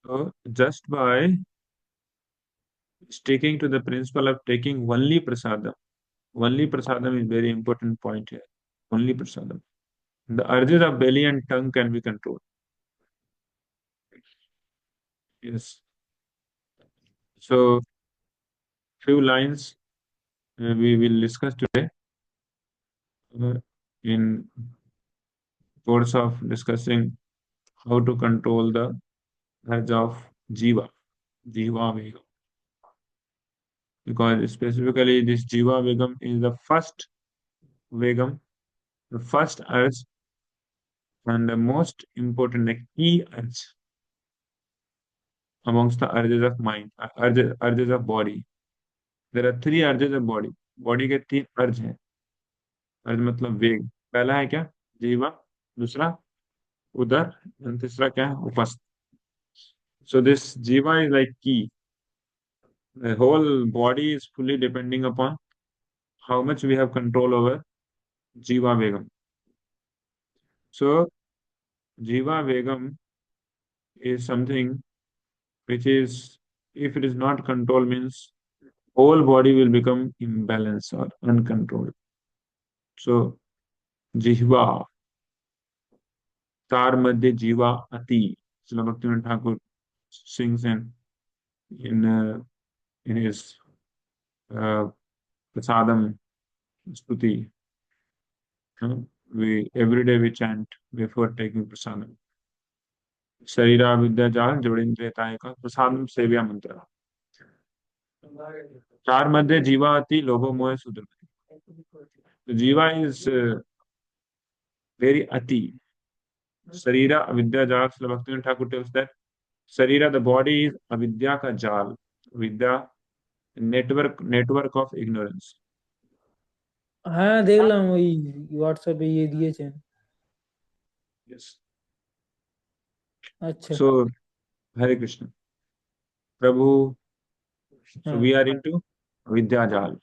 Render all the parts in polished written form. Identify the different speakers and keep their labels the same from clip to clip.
Speaker 1: So just by sticking to the principle of taking only prasadam is very important point here. Only prasadam. The urges of belly and tongue can be controlled. Yes. So few lines we will discuss today in course of discussing how to control the urge of Jihvā vegam. Because specifically this Jihvā vegam is the first vegam, the first urge and the most important, the key urge amongst the urges of mind, urges of body. There are three urges of body. Body के तीन अर्ज हैं. अर्ज मतलब वेग. पहला है क्या? जीवा. दूसरा उदर. और तीसरा क्या है? उपस्थ. So this jiva is like key. The whole body is fully depending upon how much we have control over jiva vegam. So jiva vegam is something which is, if it is not controlled, means whole body will become imbalanced or uncontrolled. So jihva, tar madhye jiva ati. Srila Bhaktivinoda Thakur sings in his uh, prasadam stuti. We every day we chant before taking prasadam. शरीरा विद्या जाल जोड़ेंद्रिय का प्रसादम सेव्या मंत्र. चार मध्य जीवा अति लोभो मोह सुदृढ़. जीवा is very ati. Sarira avidya jal. Srila Bhaktivinoda Thakur tells that Sarira, the body, is avidya ka jal. Vidya, network of ignorance.
Speaker 2: हाँ देखलाम वही व्हाट्सएप पे ये दिए थे.
Speaker 1: Yes.
Speaker 2: अच्छा.
Speaker 1: So Hare Krishna. Prabhu. So
Speaker 2: हाँ.
Speaker 1: we are into avidya jal.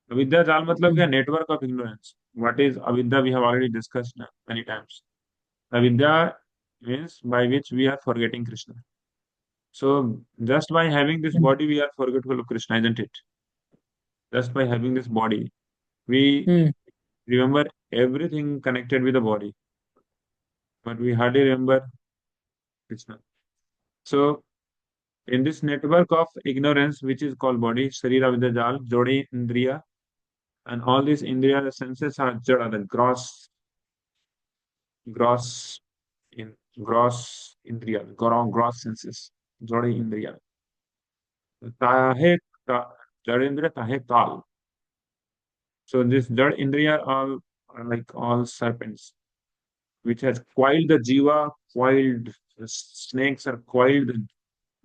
Speaker 1: Avidya jal matlab क्या? Network of ignorance. What is avidya? We have already discussed many times. Avidya means by which we are forgetting Krishna. So just by having this body, we are forgetful of Krishna, isn't it? Just by having this body, we
Speaker 2: hmm.
Speaker 1: remember everything connected with the body, but we hardly remember Krishna. So in this network of ignorance, which is called body, Sharira Vidyajal, Jodi Indriya, and all these Indriya, the senses are Jada, the gross, in gross Indriya, gross senses, Jodi Indriya. Tahe, Jada Indriya, Tahe Kal. So this Jad Indriya are like all serpents, which has coiled the Jiva, coiled the snakes are coiled the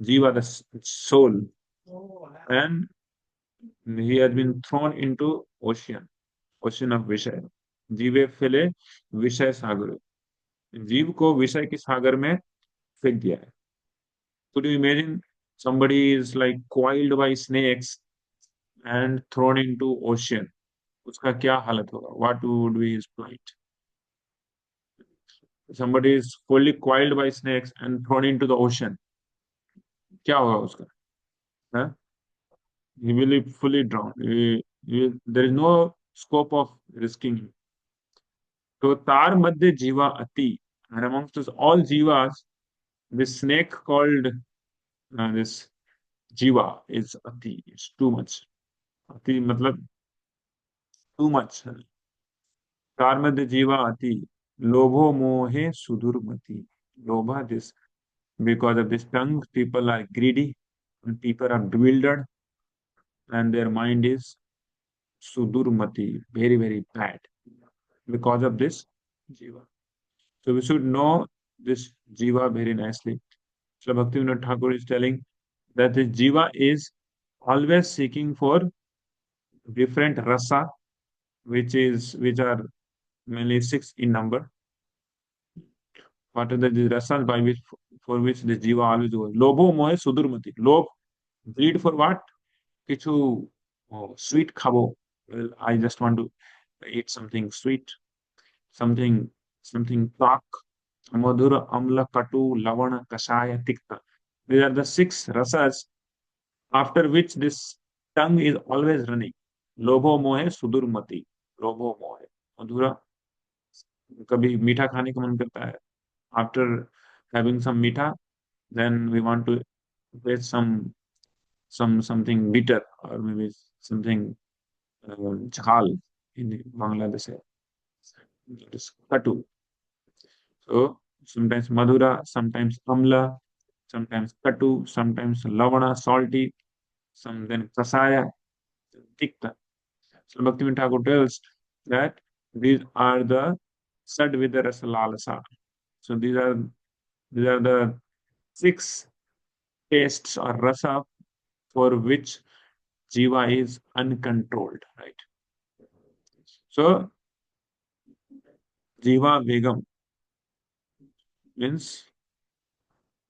Speaker 1: Jiva, the soul, and he has been thrown into ocean of विषय. जीवे फैले विषय सागर. जीव को विषय के सागर में फेंक दिया है. Could you imagine somebody is like coiled by snakes and thrown into ocean? उसका क्या हालत होगा? What would be his plight? Somebody is fully coiled by snakes and thrown into the ocean. क्या होगा उसका? हाँ? He will be fully drowned. There is no scope of risking him. So tar madhya jiva ati, and amongst us all jivas, this snake called this jiva is ati. It's too much. Ati matlab too much. tar madhya jiva ati. Lobho mohe sudurmati. Lobha, this because of this tongue, people are greedy and people are bewildered and their mind is sudurmati, very, very bad because of this jiva. So we should know this jiva very nicely. So Bhaktivinoda Thakur is telling that the jiva is always seeking for different rasa, which are mainly six in number. What are the rasas by which for which the jiva always goes? Lobho mohe sudurmati. Lob, greed for what? Kichu sweet khabo. Well, I just want to eat something sweet, something talk. Madhura, Amla, Katu, Lavana, Kashaya, Tikta. These are the six rasas after which this tongue is always running. Lobho mohe sudurmati. Lobho mohe. Madhura, कभी मीठा खाने का मन करता है. After having some meetha, then we want to taste something bitter or maybe something jhal in Bangladesh. It is katu. So sometimes madhura, sometimes amla, sometimes katu, sometimes lavana, salty, some then kasaya, tikta. So Bhaktivinoda Thakur tells that these are the Sadvida Rasa Lalasa. So these are the six tastes or rasa for which Jiva is uncontrolled, right? So Jiva vegam means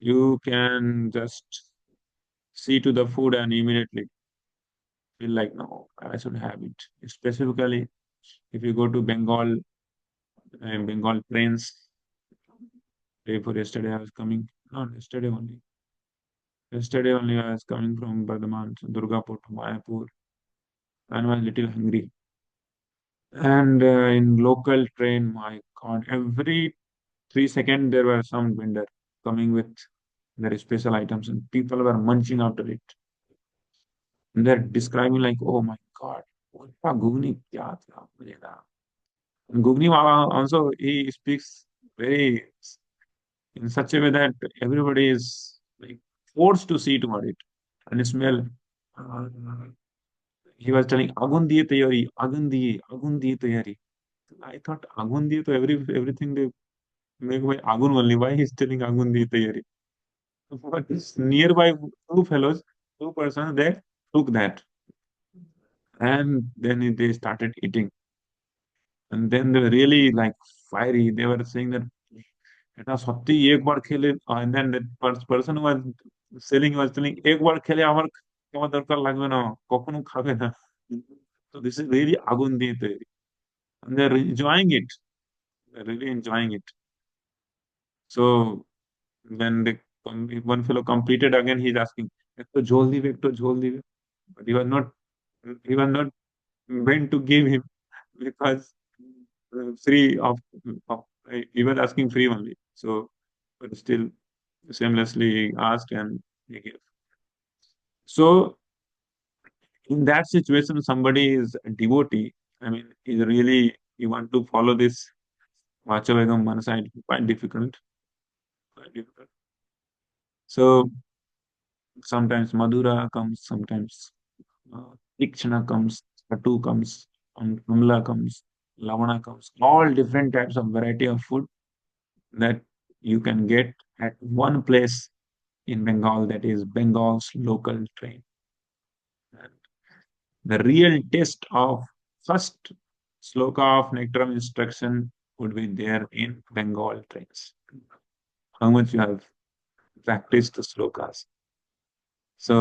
Speaker 1: you can just see to the food and immediately feel like, no, I should have it. Specifically, if you go to Bengal, Bengal trains, day before yesterday I was coming, not yesterday only. Yesterday only I was coming from Bardhaman, Durgapur to Mayapur, and I was little hungry. And in local train, my God, every 3 seconds there were some vendor coming with very special items, and people were munching after it. And they're describing like, "Oh my God, what gugni kya tha mujhega." And Gugni Mama also he speaks very in such a way that everybody is like forced to see toward it and smell. Uh, he was telling agun diye tayari, agun diye tayari. I thought agun diye to everything they make by agun only. Why he's telling agun diye tayari? But nearby two fellows, two persons, they took that and then they started eating. And then they were really like fiery. They were saying that এটা সত্যি একবার খেলে and then the person who was selling was telling একবার খেলে আমার খাওয়া দরকার লাগবে না কখনো খাবে না. So this is really আগুন দিয়ে তৈরি. And they're enjoying it. They're really enjoying it. So when one fellow completed again, he's asking, একটু ঝোল দিবে, একটু ঝোল দিবে. But he was not meant to give him because free of he was asking free only. So, but still shamelessly asked and he gave. So in that situation, somebody is a devotee. I mean, is really you want to follow this Vacha Vegam Manasa, it's quite difficult. Quite difficult. So sometimes Madhura comes, sometimes Tikshana comes, Katu comes, Amla comes, Lavana comes, all different types of variety of food that you can get at one place in Bengal, that is Bengal's local train. And the real test of first sloka of nectar of instruction would be there in Bengal trains. How much you have practiced the slokas. So,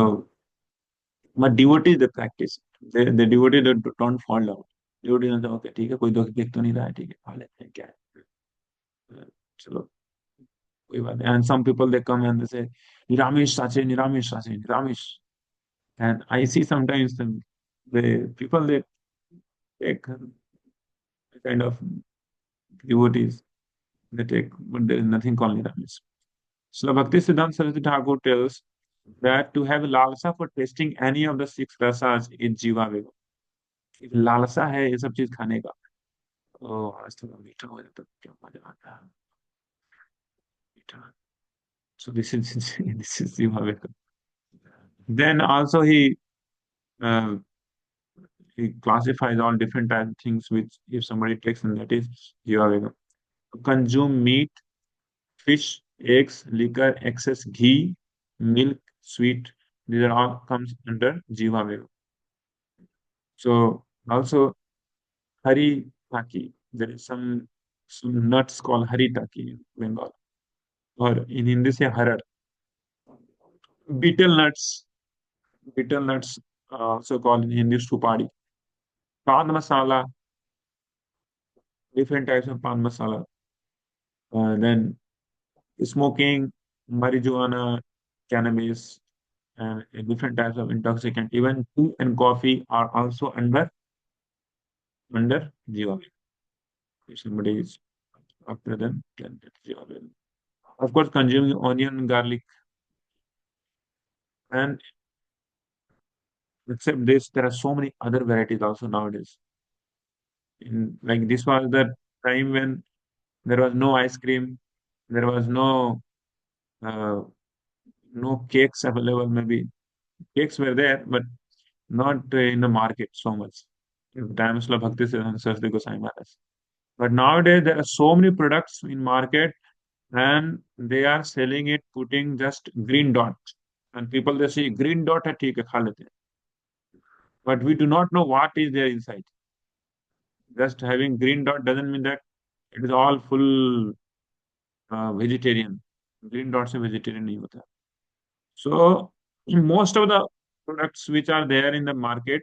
Speaker 1: but devotees they practice. The devotees don't fall down. Devotees don't say, okay, ठीक है कोई देख तो नहीं रहा है ठीक है खा लेते हैं क्या है चलो कोई बात नहीं. And some people they come and they say Niramish sache, Niramish sache, Niramish. And I see sometimes the people they take kind of devotees they take, but there is nothing called Niramish. So Bhakti Siddhanta Saraswati Thakur tells that to have lalsa for tasting any of the six rasas is jiva vega. If lalsa है ये सब चीज खाने का तो आज थोड़ा मीठा हो जाता है क्या मजा आता है मीठा. So this is this is jiva vega. Then also uh, he classifies all different types of things which if somebody takes and that is jiva vega. Consume meat, fish, eggs, liquor, excess ghee, milk, sweet. These are all comes under jiva vega. So also hari taki. There is some nuts called hari taki in Bengal, or in Hindi say harar. Betel nuts, betel nuts, also called in Hindi supadi. Pan masala, different types of pan masala. Then smoking, marijuana, cannabis, and different types of intoxicant. Even tea and coffee are also under Jihvā. If somebody is after them, then it's Jihvā. Of course, consuming onion, garlic, and except this, there are so many other varieties also nowadays. Like this was the time when there was no ice cream, there was uh, no cakes available. Maybe cakes were there, but not in the market so much. Times la Bhakti Siddhanta Saraswati Goswami Maharaj. But nowadays there are so many products in market and they are selling it, putting just green dot. And people they say green dot है ठीक है खा लेते हैं. But we do not know what is there inside. Just having green dot doesn't mean that it is all full vegetarian. Green dot से vegetarian नहीं होता. So most of the products which are there in the market,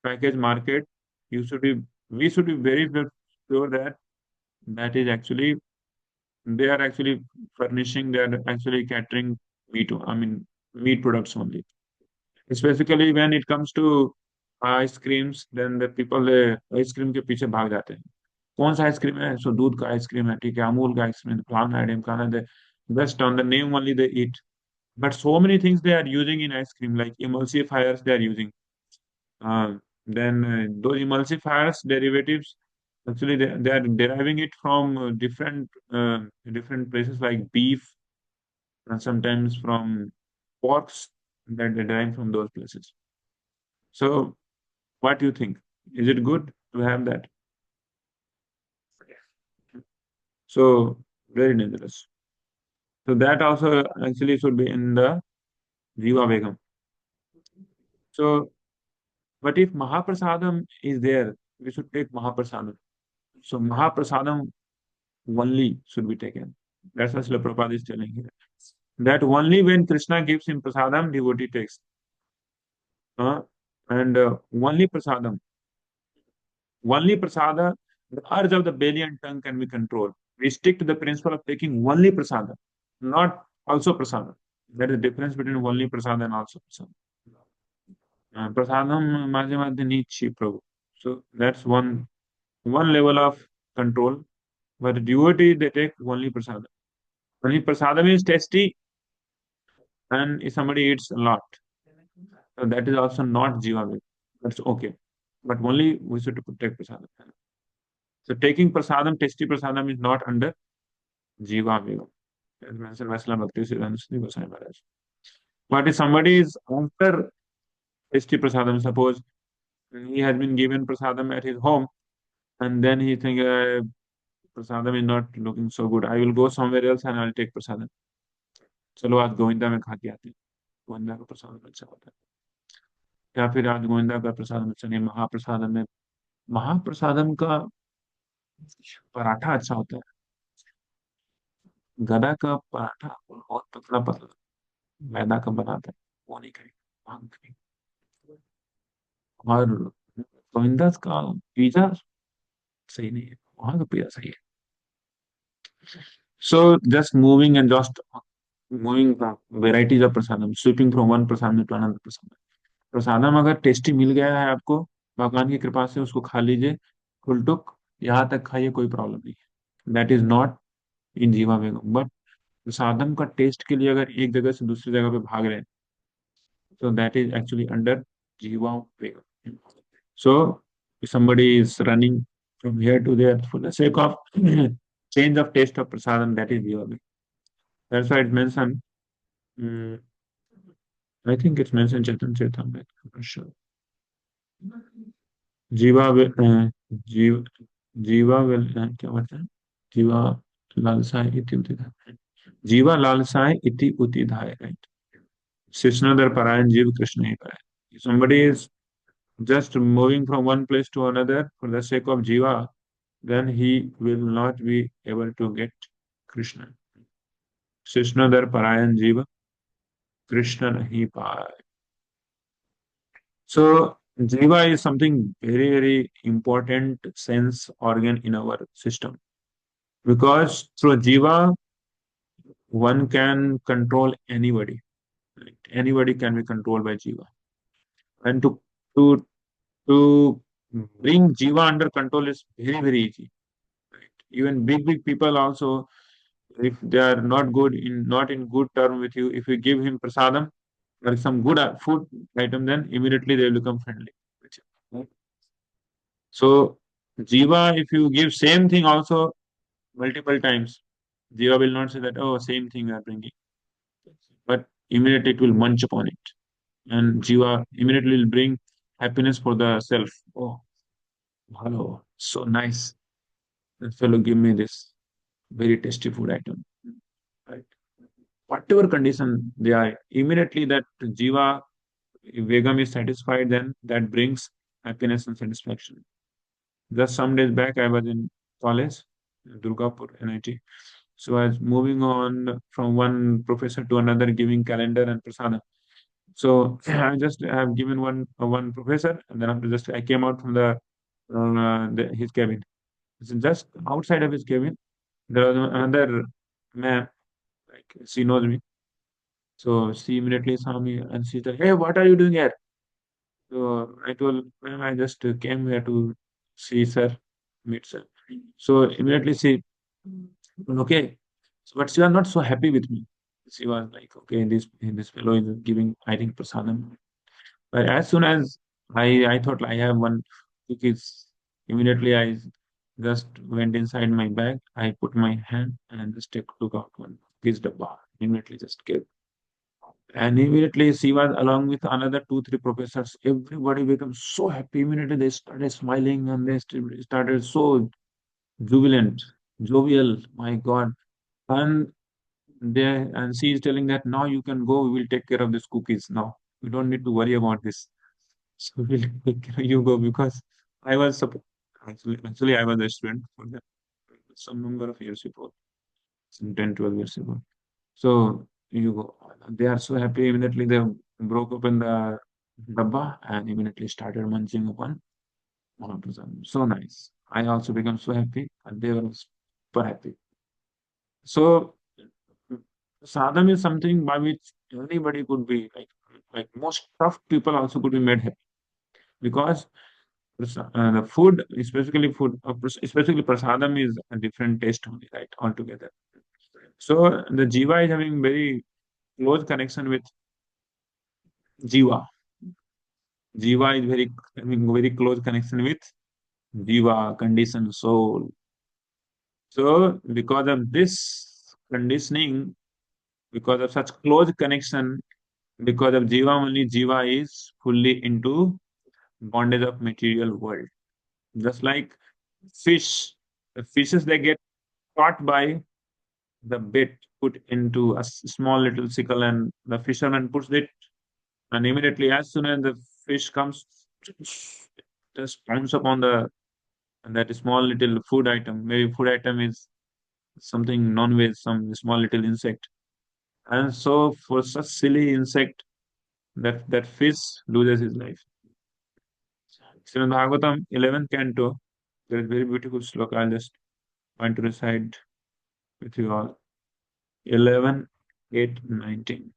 Speaker 1: package market, you should be we should be very sure that that is actually they are actually furnishing, they are actually catering meat, I mean meat products only. Specifically when it comes to ice creams, then the people ice cream के पीछे भाग जाते हैं. कौन सा ice cream है? सो दूध का आइसक्रीम है, ठीक है, अमूल का आइसक्रीम, फलाना है, ढिमकाना है. Just on the name only they eat. But so many things they are using in ice cream, like emulsifiers they are using. Then those emulsifiers derivatives, actually they are deriving it from different places like beef and sometimes from porks that they derive from those places. So what do you think? Is it good to have that? So very dangerous. So that also actually should be in the Jiva vegam. So, but if Mahaprasadam is there, we should take Mahaprasadam. So Mahaprasadam only should be taken. That's what Srila Prabhupada is telling here. That only when Krishna gives him prasadam, devotee takes. Uh, and only prasada, the urge of the belly and tongue can be controlled. We stick to the principle of taking only prasada, not also prasada. There is a difference between only prasada and also prasada. Prasadam madhya madhya nichi prabhu. So that's one level of control. But devotee they take only prasada. Only prasada means tasty, and if somebody eats a lot, so that is also not jiva vegam. That's okay. But only we should take prasadam. So taking prasadam, tasty prasadam is not under jiva vegam. As mentioned by Srila Bhakti Siddhanta Goswami Maharaj. But if somebody is after tasty prasadam, suppose he has been given prasadam at his home, and then he think prasadam is not looking so good. I will go somewhere else and I'll take prasadam. चलो आज गोविंदा में खा के आते हैं. गोविंदा का प्रसादम अच्छा होता है. या फिर आज गोविंदा का प्रसादम अच्छा नहीं, महाप्रसादम में महाप्रसादम का पराठा अच्छा होता है. गदा का पराठा बहुत पतला पतला मैदा का बनाता है, वो नहीं खाएंगे, वहाँ खाएंगे. और गोविंदा का पिज्जा सही नहीं है, वहाँ का पिज्जा सही है. So just moving and just moving from varieties of prasadam, sweeping from one prasadam to another prasadam. प्रसादम अगर टेस्टी मिल गया है आपको भगवान की कृपा से, उसको खा लीजिए फुल टुक, यहाँ तक खाइए, कोई प्रॉब्लम नहीं है. दैट इज नॉट इन जीवा वेगम. बट प्रसादम का टेस्ट के लिए अगर एक जगह से दूसरी जगह पे भाग रहे हैं, so that is actually under Jihvā vegam. So if somebody is running from here to there for the sake of change of taste of prasadam, that is Jihvā vegam. That's why it's mentioned. mm, I think it's mentioned Chaitanya Charitamrita. I'm not sure. जीवा वे- अ, जीव जीवा क्या बोलते हैं? जीवा लालसाय इति उतिधाय. जीवा लालसाय इति उतिधाय, right. Sishnadar Parayan Jeev Krishna hi Parayan. If somebody is just moving from one place to another for the sake of Jiva, then he will not be able to get Krishna. Sishnadar Parayan Jeev Krishna nahi paay. So Jiva is something very, very important sense organ in our system. Because through Jiva, one can control anybody. Right? Anybody can be controlled by Jiva. And to to bring Jiva under control is very, very easy. Right? Even big people also, if they are not in good term with you, if you give him prasadam or some good food item, then immediately they will become friendly with you. Right? So Jiva, if you give same thing also multiple times, Jiva will not say that, oh, same thing we are bringing, but immediately it will munch upon it. And Jiva immediately will bring happiness for the self. Oh, hello, so nice. That fellow give me this very tasty food item. Right? Whatever condition they are, immediately that Jiva vegam is satisfied, then that brings happiness and satisfaction. Just some days back, I was in college, Durgapur, NIT. So I was moving on from one professor to another, giving calendar and prasadam. So I just have given one professor, and then after just I came out from his cabin. So just outside of his cabin, there was another man. Like she knows me, so she immediately saw me and she said, "Hey, what are you doing here?" So I told, "Ma'am, I just came here to see sir, meet sir." So immediately she, okay. So, but she was not so happy with me. She was like, okay, this fellow is giving, I think, prasadam. But as soon as I thought I have one cookies, immediately I just went inside my bag. I put my hand and just took out one cookies dabba. Immediately just gave. And immediately she was along with another two, three professors. Everybody became so happy. Immediately they started smiling and they started so jubilant, jovial. My God. And and she is telling that now you can go. We will take care of these cookies now. You don't need to worry about this. So we'll take care you go because I was actually I was a student for that some number of years before, some 10, 12 years ago. So you go. They are so happy. Immediately they broke open the dabba and immediately started munching upon Mahaprasad. So nice. I also became so happy and they were super happy. So sadhana is something by which anybody could be like most tough people also could be made happy because the food, especially prasadam, is a different taste only, right? Altogether. So the jiva is having very close connection with jiva. Jiva is having very close connection with jiva, conditioned soul. So because of this conditioning, because of such close connection, because of jiva only, jiva is fully into bondage of material world. Just like fish, the fishes they get caught by the bait put into a small little sickle, and the fisherman puts it, and immediately as soon as the fish comes, just pounce upon the that small little food item. Maybe food item is something non-veg, some small little insect. And so for such silly insect, that fish loses his life. Srimad Bhagavatam 11th canto, there is very beautiful sloka. I'll just want to recite with you all. 11, 8, 19.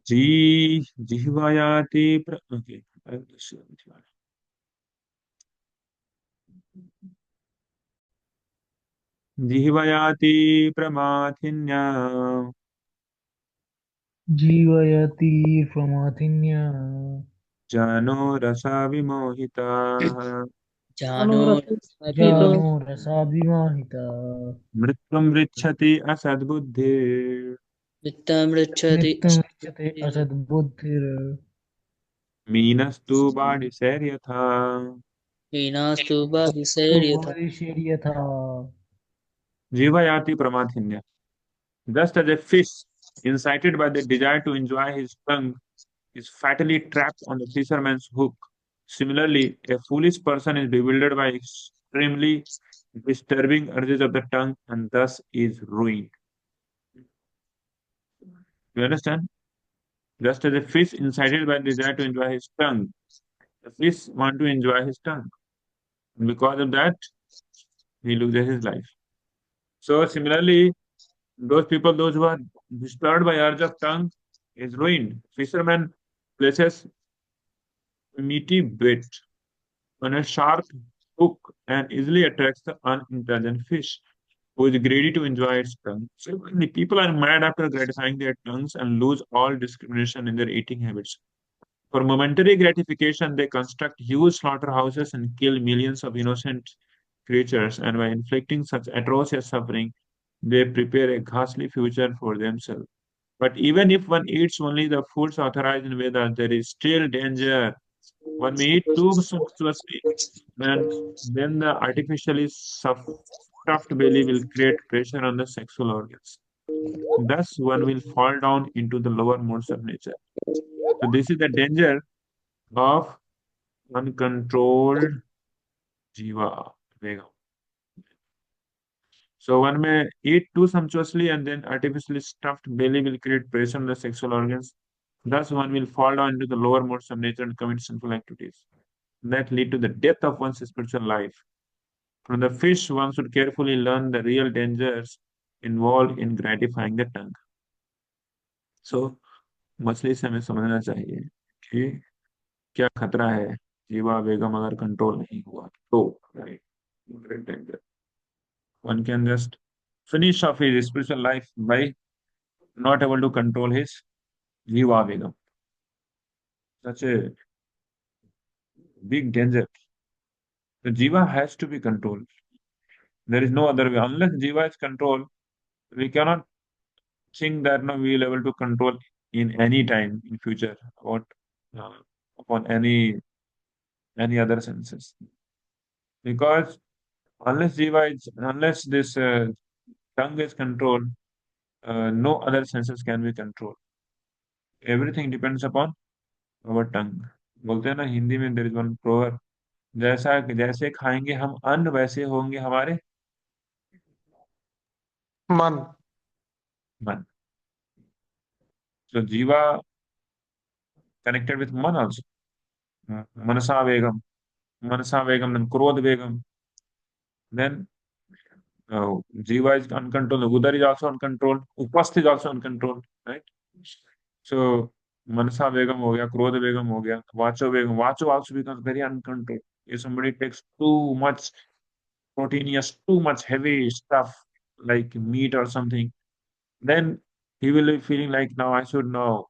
Speaker 1: Jihvāyāti okay. I'll just share with you all. Jihvāyāti pramathinya
Speaker 2: जीवयति प्रमाथिन्या
Speaker 1: jano rasa vimohita
Speaker 2: जानो रसाभिमाहिता
Speaker 1: mrityum richati asadbuddhi
Speaker 2: नित्यमृच्छते असद्बुद्धिर्
Speaker 1: minastu bādhiseryatha.
Speaker 2: उपरिषेर्यथा
Speaker 1: Jivayati pramathinya. Just as a fish incited by the desire to enjoy his tongue is fatally trapped on the fisherman's hook. Similarly, a foolish person is bewildered by extremely disturbing urges of the tongue and thus is ruined. You understand? Just as a fish incited by desire to enjoy his tongue, the fish want to enjoy his tongue. Because of that, he loses his life. So similarly, those people, those who are disturbed by urge of tongue, is ruined. Fisherman places meaty bait on a sharp hook and easily attracts the unintelligent fish, who is greedy to enjoy its tongue. So the people are mad after gratifying their tongues and lose all discrimination in their eating habits. For momentary gratification, they construct huge slaughterhouses and kill millions of innocent creatures, and by inflicting such atrocious suffering, they prepare a ghastly future for themselves. But even if one eats only the foods authorized in Vedas, there is still danger. One may eat too sumptuously, then the artificially stuffed belly will create pressure on the sexual organs. Thus, one will fall down into the lower modes of nature. So, this is the danger of uncontrolled Jihvā, vegam. So one may eat too sumptuously and then artificially stuffed belly will create pressure on the sexual organs. Thus one will fall down into the lower modes of nature and commit sinful activities that lead to the death of one's spiritual life. From the fish, one should carefully learn the real dangers involved in gratifying the tongue. So मछली से हमें समझना चाहिए कि क्या खतरा है जीवा बेगम अगर कंट्रोल नहीं हुआ तो right great danger one can just finish off his spiritual life by not able to control his Jihvā vegam. Such a big danger. The Jiva has to be controlled. There is no other way. Unless Jiva is controlled, we cannot think that no, we will able to control in any time in future about uh, upon any other senses. Because unless this tongue is controlled, no other senses can be controlled. Everything depends upon our tongue. बोलते हैं ना हिंदी में there is one proverb जैसा जैसे खाएंगे हम अन्न वैसे होंगे हमारे
Speaker 3: मन
Speaker 1: मन. So Jiva connected with man also. Manasa Vegam, then Krodh Vegam. Then Jiva is uncontrolled. Udar is also uncontrolled. Upasth is also uncontrolled. Right? So Manasa Vegam हो गया, Krodh Vegam हो गया, Vacho Vegam. Vacho also becomes very uncontrolled. If somebody takes too much proteinous, too much heavy stuff like meat or something, then he will be feeling like now I should know.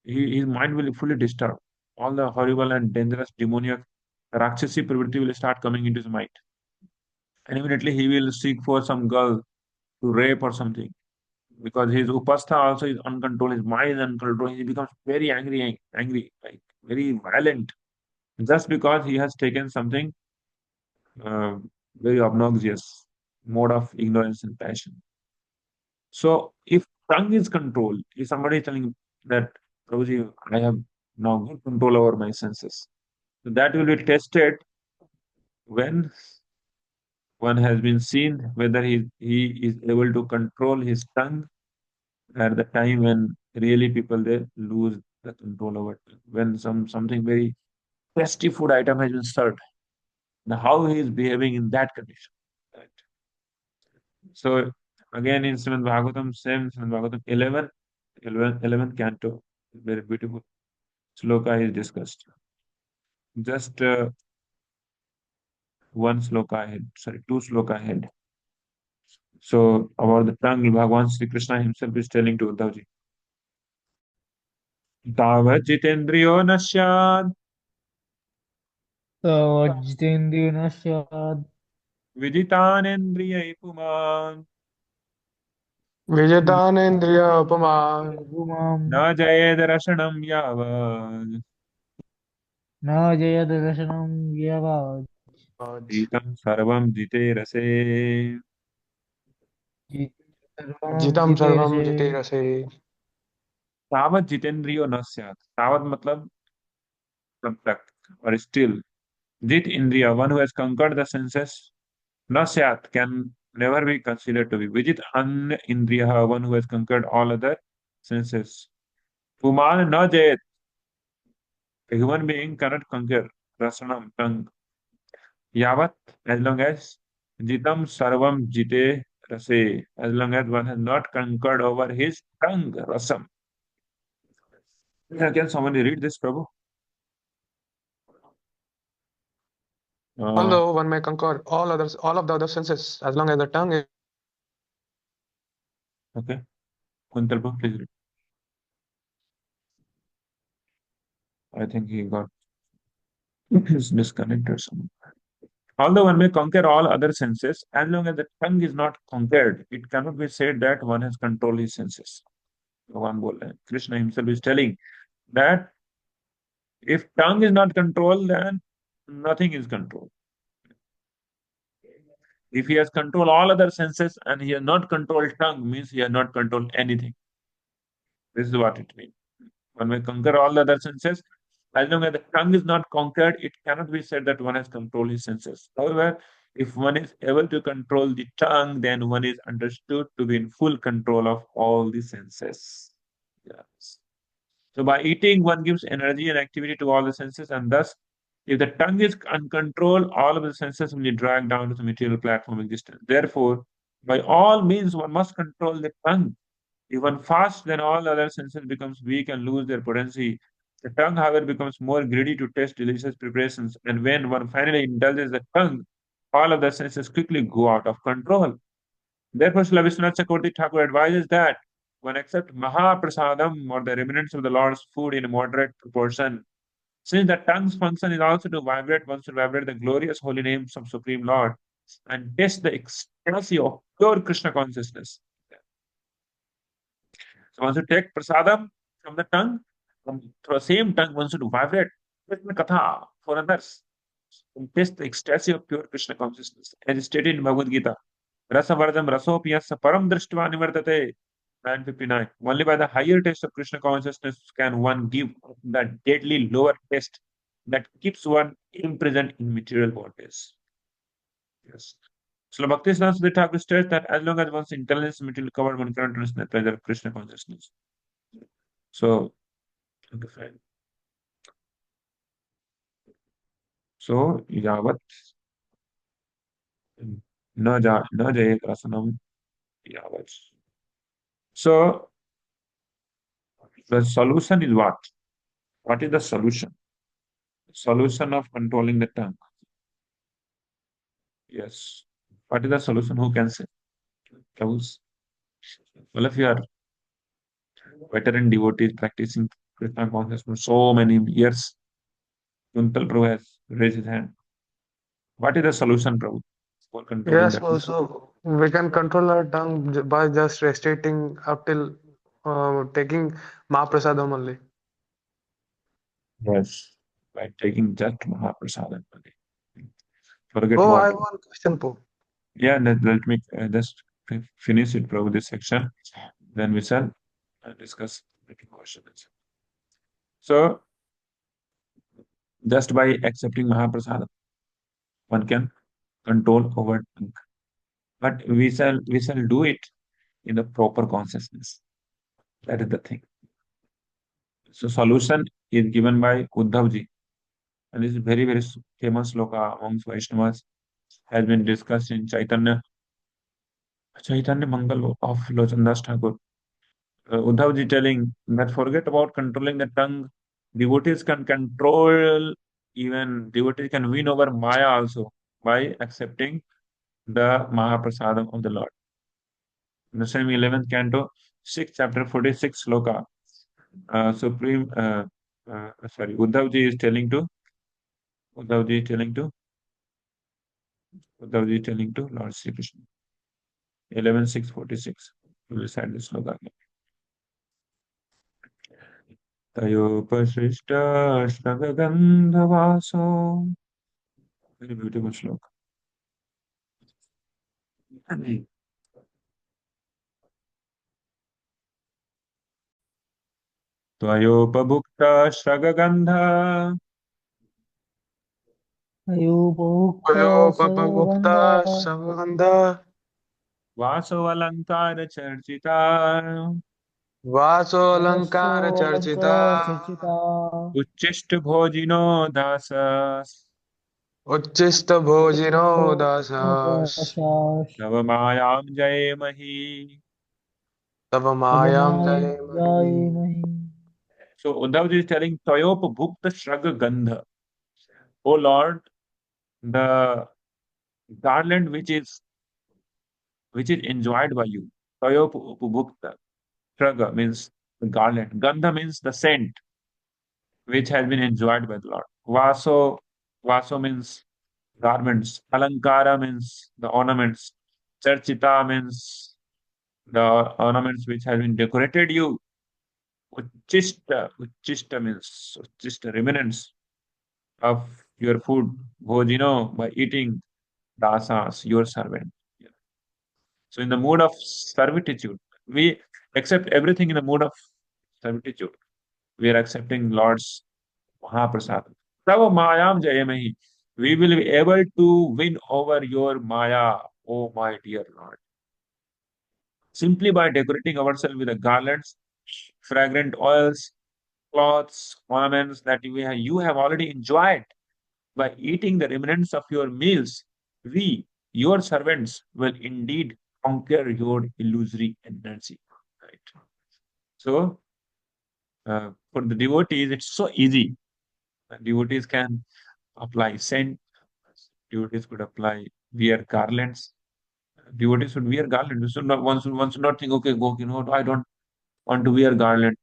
Speaker 1: His mind will be fully disturbed. All the horrible and dangerous demoniac Rakshasi pravritti will start coming into his mind. And immediately he will seek for some girl to rape or something. Because his upastha also is uncontrolled, his mind is uncontrolled, he becomes very angry, like very violent, just because he has taken something uh, very obnoxious, mode of ignorance and passion. So if tongue is controlled, if somebody is telling that, Prabhuji, I have now good control over my senses, so that will be tested when one has been seen whether he is able to control his tongue at the time when really people they lose the control over it. When something very tasty food item has been served. Now how he is behaving in that condition. Right. So again in Srimad Bhagavatam, same Srimad Bhagavatam 11th canto, very beautiful sloka is discussed. Just one sloka ahead, sorry, two sloka ahead. So about the tongue, Bhagavan Sri Krishna himself is telling to Uddhavji, Tavat jitendriyo nasyad
Speaker 2: जितेन्द्रिय न स्यात्
Speaker 1: viditanendriya puman
Speaker 3: विजितानेन्द्रिय उपमान
Speaker 2: उपमाम्
Speaker 1: na jayed rashanam yavad
Speaker 2: न जयद् दर्शनं यावत्
Speaker 1: jitam sarvam jite rase.
Speaker 2: सर्वं
Speaker 3: जितम
Speaker 2: जिते
Speaker 3: सर्वम
Speaker 2: रसे
Speaker 3: जिते रसे
Speaker 1: तावत जितेंद्रियो न स्यात्. तावत मतलब तब तक or still. Jit indriya, one who has conquered the senses, na syat, can never be considered to be. Vijit an indriya, one who has conquered all other senses. Puman na jayet, a human being cannot conquer rasanam, tongue. Yavat, as long as jitam sarvam jite rase, as long as one has not conquered over his tongue, rasam. Can someone read this, Prabhu? Uh,
Speaker 3: Although one may conquer all of the other senses, as long as the tongue is
Speaker 1: okay. Kuntal, please read. I think he got his disconnected. Although one may conquer all other senses, as long as the tongue is not conquered, it cannot be said that one has controlled his senses. Bhagavan बोल रहे हैं. Krishna himself is telling that if tongue is not controlled, then nothing is controlled. If he has controlled all other senses and he has not controlled tongue, means he has not controlled anything. This is what it means. One may conquer all the other senses. As long as the tongue is not conquered, it cannot be said that one has controlled his senses. However, if one is able to control the tongue, then one is understood to be in full control of all the senses. Yes. So by eating, one gives energy and activity to all the senses, and thus, if the tongue is uncontrolled, all of the senses will be dragged down to the material platform of existence. Therefore, by all means, one must control the tongue. If one fasts, then all other senses becomes weak and lose their potency. The tongue, however, becomes more greedy to taste delicious preparations, and when one finally indulges the tongue, all of the senses quickly go out of control. Therefore, Srila Vishwanath Chakravarti Thakur advises that one accept Mahaprasadam or the remnants of the Lord's food in a moderate proportion. Since the tongue's function is also to vibrate, one should vibrate the glorious holy names of Supreme Lord and taste the ecstasy of pure Krishna consciousness. So one should take prasadam from the tongue, from through the same tongue, one should vibrate Krishna Katha for others and taste the ecstasy of pure Krishna consciousness. As stated in Bhagavad Gita, Rasavardham Rasopiyasa Param Drishtva Nivartate, 959. Only by the higher taste of Krishna consciousness can one give that deadly lower taste that keeps one imprisoned in material bodies. Yes. So Bhakti Siddhanta Thakur states that as long as one's intelligence is materially covered, one cannot understand the pleasure of Krishna consciousness. So, okay, fine. So, yavat न जयेत रसनम yavat. So, the solution is what? What is the solution? Solution of controlling the tongue. Yes. What is the solution? Who can say? Prabhus. Well, if you are veteran devotees practicing Krishna consciousness for so many years, Kuntal Prabhu has raised his hand. What is the solution, Prabhu, for controlling
Speaker 3: yes.
Speaker 1: the tongue?
Speaker 3: Also, we can control our tongue by just restricting up till taking Mahaprasadam only.
Speaker 1: Yes. By taking just Mahaprasadam. Forget
Speaker 3: Oh, I
Speaker 1: what.
Speaker 3: have one question, Po.
Speaker 1: Yeah, let me just finish it, Prabhu, this section. Then we shall discuss the questions. So, just by accepting Mahaprasadam, one can control over tongue. But we shall do it in the proper consciousness. That is the thing. So, solution is given by Uddhav ji. And this is very, very famous sloka amongst Vaishnavas, has been discussed in Chaitanya Mangal of Lochandas Thakur. Uddhav ji telling that forget about controlling the tongue. Devotees can control, even devotees can win over Maya also by accepting the Mahaprasadam of the Lord. In the same 11th canto, 6th chapter, 46 sloka, Uddhav ji is telling to, Uddhav ji is telling to, Uddhav ji is telling to Lord Sri Krishna. 11:6:46. We will recite this sloka again. तयोपसृष्टश्रगन्धवासो. Very beautiful sloka. त्वयोपभुक्तश्रगगन्ध
Speaker 2: अयोपभुक्ता
Speaker 3: Vayopapavukta
Speaker 2: सर्वगन्धा
Speaker 3: Savagandha
Speaker 1: वासोऽलङ्कारचर्चिता
Speaker 3: Vaso Alankara
Speaker 2: वासोऽलङ्कार
Speaker 3: Charchita
Speaker 2: चर्चिता
Speaker 1: उच्छिष्टभोजिनो दास
Speaker 3: उच्छिष्ट भोजिनो दासास्
Speaker 2: दासाः
Speaker 1: तव मायां जयेमहि.
Speaker 3: तव
Speaker 2: तव
Speaker 3: मायां जयेमहि.
Speaker 2: मायामहि.
Speaker 1: So Uddhav ji is telling Tayop Bhukta Shraga Gandha. O Lord, the garland which is enjoyed by you. Tayop Bhukta Shraga means the garland. Gandha means the scent which has been enjoyed by the Lord. Vaso means garments. Alankara means the ornaments. Charchita means the ornaments which have been decorated you. Uchishta means uchishta, remnants of your food. Bhojino, by eating dasas, your servant. So in the mood of servitude, we accept everything in the mood of servitude. We are accepting Lord's Mahaprasad. Tava mayam jayamahi. We will be able to win over your maya, oh my dear Lord. Simply by decorating ourselves with the garlands, fragrant oils, cloths, ornaments that you have already enjoyed. By eating the remnants of your meals, we, your servants, will indeed conquer your illusory energy. Right. So, for the devotees, it's so easy. Devotees can apply scent. Devotees could apply wear garlands. Devotees should wear garlands. One should not think, okay, go, I don't want to wear garland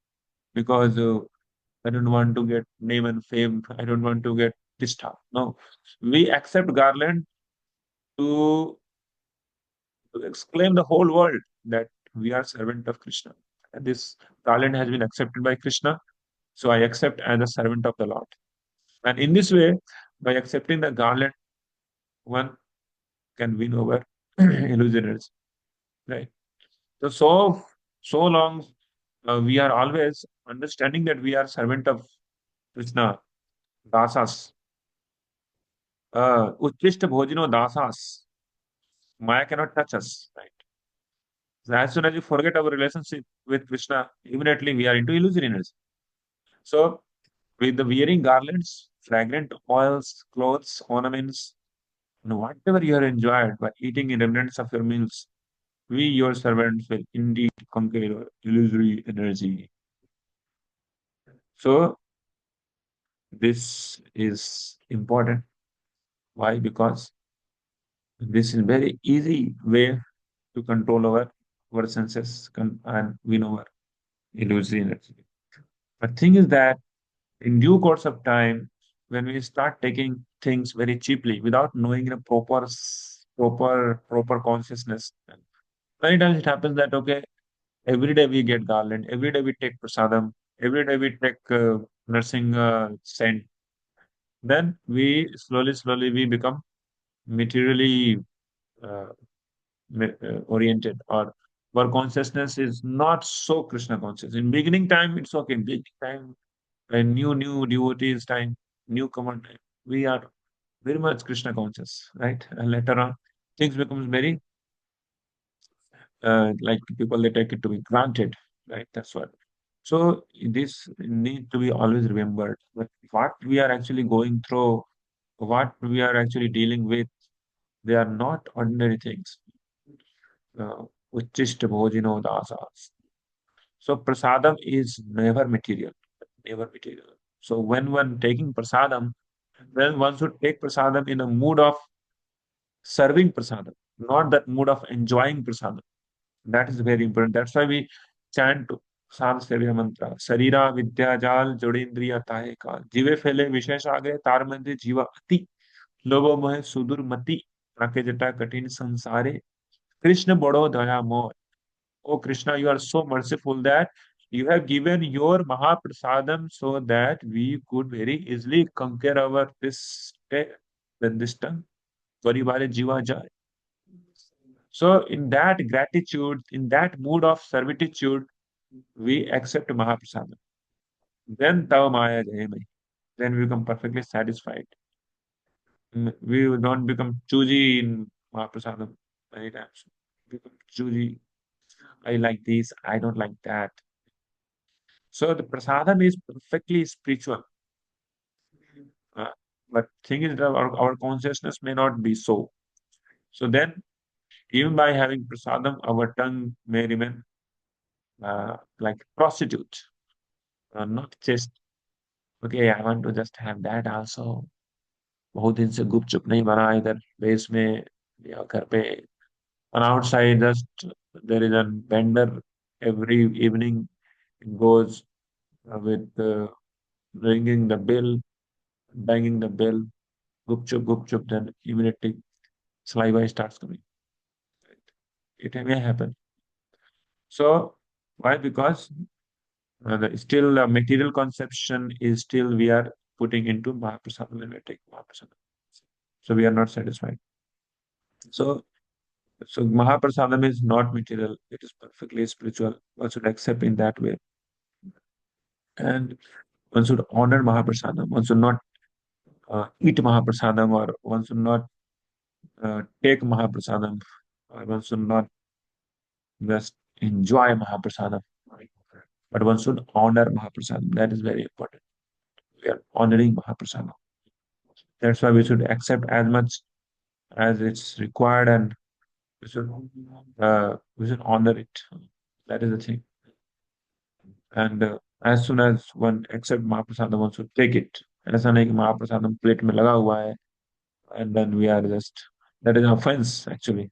Speaker 1: because I don't want to get name and fame. I don't want to get this stuff. No, we accept garland to exclaim the whole world that we are servant of Krishna. And this garland has been accepted by Krishna, so I accept as a servant of the Lord. And in this way, by accepting the garland, one can win over illusioners, right? So long we are always understanding that we are servant of Krishna, dasas, uchishta bhojino dasas. Maya cannot touch us, right? So as soon as we forget our relationship with Krishna, immediately we are into illusory energy. So with the wearing garlands, fragrant oils, clothes, ornaments, and whatever you have enjoyed by eating in remnants of your meals, we, your servants, will indeed conquer your illusory energy. So this is important. Why? Because this is very easy way to control our senses and win over illusory energy. But thing is that in due course of time, when we start taking things very cheaply without knowing the proper consciousness, many times it happens that okay, every day we get garland, every day we take prasadam, every day we take nursing scent. Then we slowly we become materially uh, oriented, or our consciousness is not so Krishna conscious. In beginning time, it's okay. In beginning time, when new devotees time, newcomer time, we are very much Krishna conscious, right? And later on, things becomes very like people they take it to be granted, right? That's what. So this need to be always remembered. But what we are actually going through, what we are actually dealing with, they are not ordinary things. Uchishta bhojino dasas. So prasadam is never material, never material. So when one taking prasadam, then one should take prasadam in a mood of serving prasadam, not that mood of enjoying prasadam. That is very important. That's why we chant Sam Sevya mantra. Sarira vidya jal jodendriya tahe ka. Jive fele vishesh aage tar madhye jiva ati. Logo mohe sudur mati. Ake jata katin sansare. Krishna bado daya moh. Oh Krishna, you are so merciful that you have given your Mahaprasadam so that we could very easily conquer our this when this tongue. Paribare jiva jai. So in that gratitude, in that mood of servitude, we accept Mahaprasadam. Then Tava Maya Jayamai. Then we become perfectly satisfied. We don't become choosy in Mahaprasadam many times. We become choosy. I like this, I don't like that. So the prasadam is perfectly spiritual. But thing is that our consciousness may not be so. So then, even by having prasadam, our tongue may remain like prostitute, not just okay. I want to just have that also. बहुत दिन से गुपचुप नहीं बना इधर base में या घर पे. On outside, just there is a vendor every evening goes with ringing the bell, banging the bell, gup chup, then immediately saliva starts coming. It may happen. So why? Because still material conception is still we are putting into Mahaprasadam when we take Mahaprasadam. So we are not satisfied. So Mahaprasadam is not material; it is perfectly spiritual. One should accept in that way, and one should honor Mahaprasadam. One should not eat Mahaprasadam, or one should not take Mahaprasadam, or one should not just enjoy Mahaprasadam, but one should honor Mahaprasadam. That is very important. We are honoring Mahaprasadam. That's why we should accept as much as it's required, and we should honor it. That is the thing. And as soon as one accept Mahaprasadam, one should take it. ऐसा नहीं कि mahaprasadam plate में लगा हुआ है and then we are just that is an offense actually.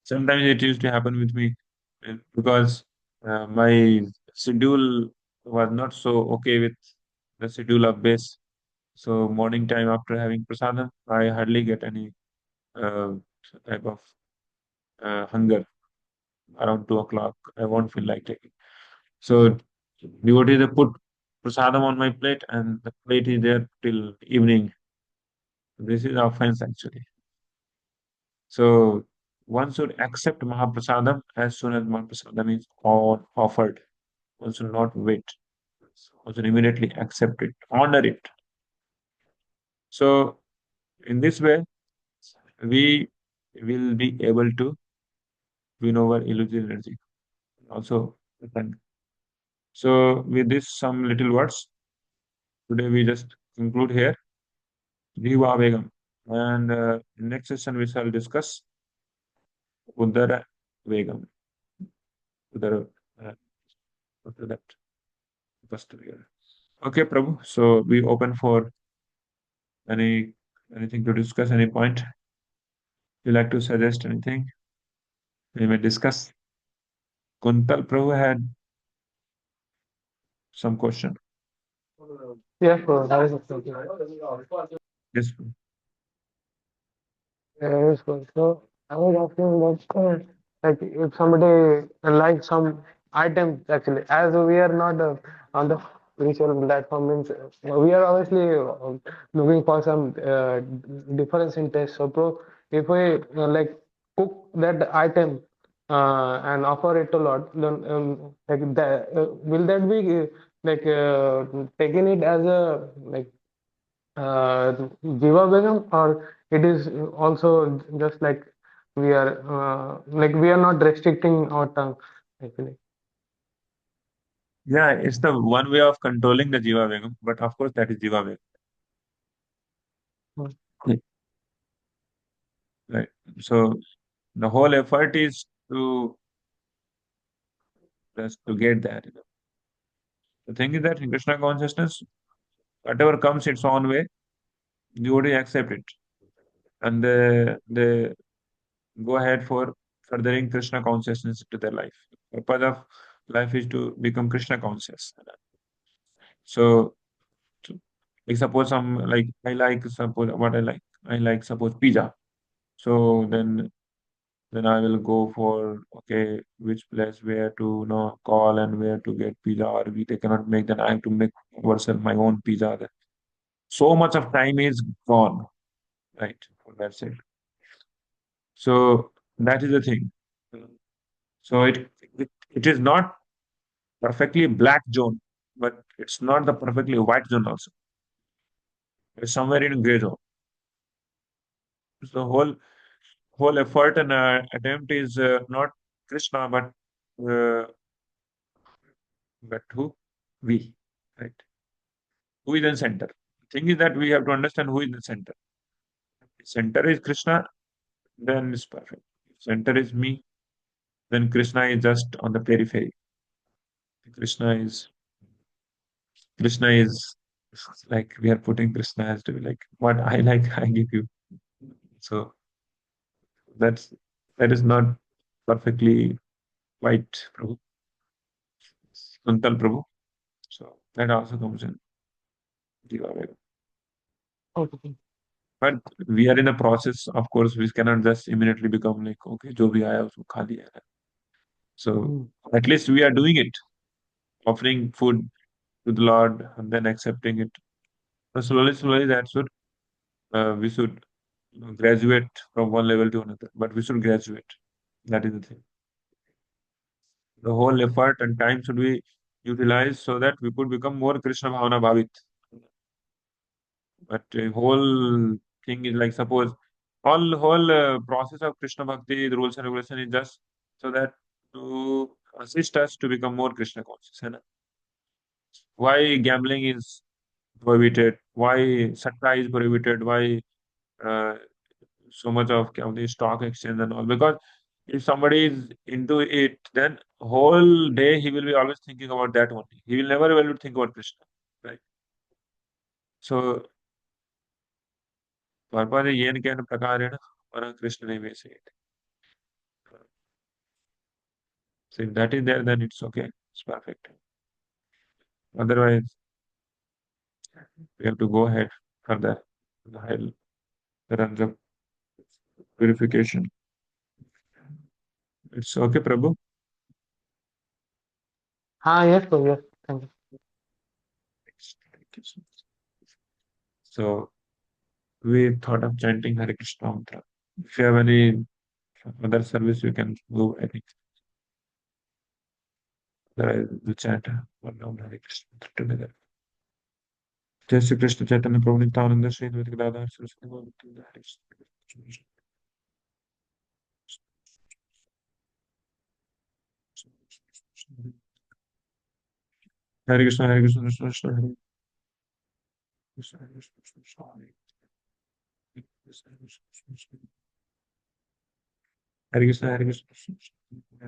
Speaker 1: Sometimes it used to happen with me because my schedule was not so okay with the schedule of base. So morning time after having prasadam, I hardly get any uh, type of hunger. Around 2 o'clock, I won't feel like taking. So devotees they put prasadam on my plate, and the plate is there till evening. This is offense actually. So one should accept Mahaprasadam as soon as Mahaprasadam is offered. One should not wait. One should immediately accept it, honor it. So in this way, we will be able to win over illusory energy. Also, so with this, some little words. Today we just conclude here. Jihvā vegam. And in next session we shall discuss Udara vegam. Udara. After that, first year. Okay, Prabhu. So we open for any anything to discuss, any point? You like to suggest anything? We may discuss. Kuntal Prabhu had some question.
Speaker 3: Yes, sir. That is okay.
Speaker 1: Yes.
Speaker 3: Yes, sir. So I was asking that, like, if somebody likes some items, actually, as we are not on the spiritual platform, means we are obviously looking for some difference in taste. So, if we like cook that item and offer it to Lord, then like that, will that be like taking it as a like Jihvā vegam, or it is also just like we are not restricting our tongue actually.
Speaker 1: Yeah, it's the one way of controlling the Jiva Vegam, but of course that is Jiva Vegam.
Speaker 3: Hmm.
Speaker 1: Right. So the whole effort is to just to get that. The thing is that in Krishna consciousness, whatever comes its own way, you already accept it. And they go ahead for furthering Krishna consciousness into their life. The purpose of life is to become Krishna conscious. So, to- like suppose some like I like suppose what I like. I like suppose pizza. So then I will go for okay which place where to call and where to get pizza, or we they cannot make, then I have to make myself my own pizza. Then so much of time is gone, right? That's it. So that is the thing. So it is not perfectly black zone, but it's not the perfectly white zone also. It's somewhere in gray zone. So whole effort and attempt is not Krishna, but who? We, right? Who is in center? thing is that we have to understand who is the center. If center is Krishna, then it's perfect. If center is me, then Krishna is just on the periphery. Krishna is Krishna is like we are putting Krishna as to be like what I like, I give you. So that's that is not perfectly quite Prabhu, Santal Prabhu. So that also comes in Jihvā vegam.
Speaker 3: Okay.
Speaker 1: But we are in a process, of course, we cannot just immediately become like, okay, जो भी आया उसको खा लिया. So
Speaker 3: Hmm.
Speaker 1: at least we are doing it, offering food to the Lord and then accepting it. So slowly, slowly, we should graduate from one level to another. But we should graduate. That is the thing. The whole effort and time should be utilized so that we could become more Krishna Bhavana Bhavit. But the whole thing is like suppose whole process of Krishna Bhakti, the rules and regulation is just so that to assist us to become more Krishna conscious. है ना? Why gambling is prohibited? Why satta is prohibited? Why uh, so much of the stock exchange and all? Because if somebody is into it, then whole day he will be always thinking about that only. He will never be able to think about Krishna, right? So purpose येन केन प्रकारेण परं Krishna निवेशयेत्. So if that is there, then it's okay. It's perfect. Otherwise, we have to go ahead for the hell, the runs of purification. It's okay, Prabhu.
Speaker 3: Yes, Prabhu, yes. Thank you.
Speaker 1: Thank you so much. So we thought of chanting Hare Krishna mantra. If you have any other service, you can go. I think otherwise we'll chant one round Hare Krishna mantra together. जय श्री कृष्ण चैतन्य प्रभु नित्यानंद श्री अद्वैत गदाधर सरस्वती गोविंद हरे कृष्ण हरे कृष्ण कृष्ण कृष्ण हरे कृष्ण हरे कृष्ण कृष्ण हरे कृष्ण हरे कृष्ण हरे कृष्ण कृष्ण